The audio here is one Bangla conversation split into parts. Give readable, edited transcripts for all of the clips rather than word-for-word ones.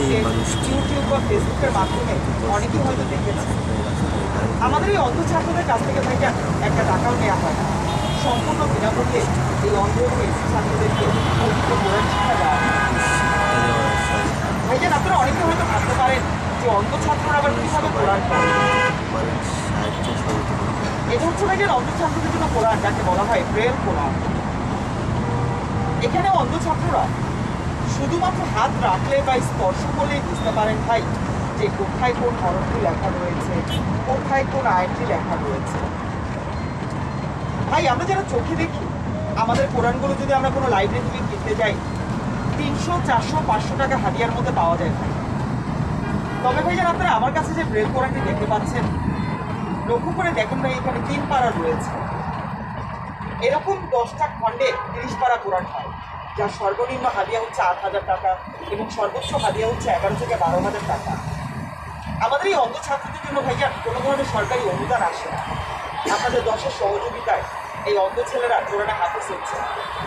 ভিডিওকে ইউটিউব বা ফেসবুকের মাধ্যমে অনেকেই হয়তো দেখেছে। আমাদের এই অন্ধ ছাত্রদের কাছ থেকে ভাইজান একটা টাকাও নেওয়া হয় না, সম্পূর্ণ বিনামূল্যে এই অন্ধ এবং এসি ছাত্রদেরকে পবিত্র কোরআন শিক্ষা দেওয়া হয়। ভাইজান আপনারা অনেকে হয়তো ভাবতে পারেন যে অন্ধ ছাত্ররা আবার কীভাবে কোরআন পড়ে। এটা হচ্ছে ভাইজান অন্ধ ছাত্রদের জন্য কোরআন, যাকে বলা হয় ব্রেল কোরআন। এখানে অন্ধ ছাত্ররা শুধুমাত্র হাত রাখলে বা স্পর্শ করলেই বুঝতে পারেন ভাই যে কোথায় কোন হরফটি লেখা রয়েছে, কোথায় কোন আয়াতটি লেখা রয়েছে। ভাই আমরা যারা চোখে দেখি, আমাদের কোরআনগুলো যদি আমরা কোনো লাইব্রেরি থেকে কিনতে যাই 300, 400, 500 টাকা হাদিয়ার মধ্যে পাওয়া যায় ভাই। তবে ভাইজান আপনারা আমার কাছে যে ব্রেল কোরআনটি দেখতে পাচ্ছেন, লক্ষ্য করে দেখেন ভাই এখানে 3 পারা রয়েছে। এরকম 10টা খণ্ডে 30 পারা কোরআন হয়, যার সর্বনিম্ন হাদিয়া হচ্ছে 8,000 টাকা এবং সর্বোচ্চ হাদিয়া হচ্ছে 11 থেকে 12,000 টাকা। আমাদের এই অন্ধ ছাত্রদের জন্য ভাইজান কোনো ধরনের সরকারি অনুদান আসে না। আপনাদের দশের সহযোগিতায় এই অন্ধ ছেলেরা কোরআনে হাফেজ হচ্ছে,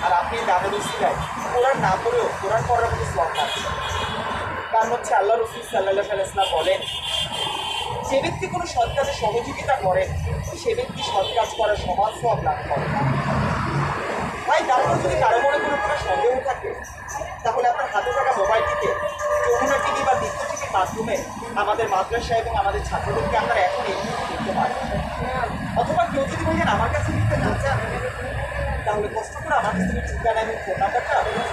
আর আপনি দানের উসিলায় কোরআন না পড়েও কোরআন পড়ার মধ্যে সওয়াব পাচ্ছেন। কারণ হচ্ছে আল্লাহ রাসূল সাল্লাল্লাহু আলাইহি ওয়াসাল্লাম বলেন, যে ব্যক্তি কোনো সৎ কাজে সহযোগিতা করেন সে ব্যক্তি সৎ কাজ করার সমান সওয়াব লাভ করে। ভাই তারপর যদি কারো মনে কোনো প্রকার সন্দেহ থাকে, তাহলে আপনার হাতে থাকা মোবাইলটিতে যমুনা টিভি বা দীপ্ত টিভির মাধ্যমে আমাদের মাদ্রাসা এবং আমাদের ছাত্রদেরকে আপনারা এখন এই মুহূর্তে দেখতে পারেন। অথবা কেউ যদি ভাইজান আমার কাছে লিখতে না চান, তাহলে কষ্ট করে আমার কাছে ঠিকানা এবং ফোন নাম্বারটা আপনাদের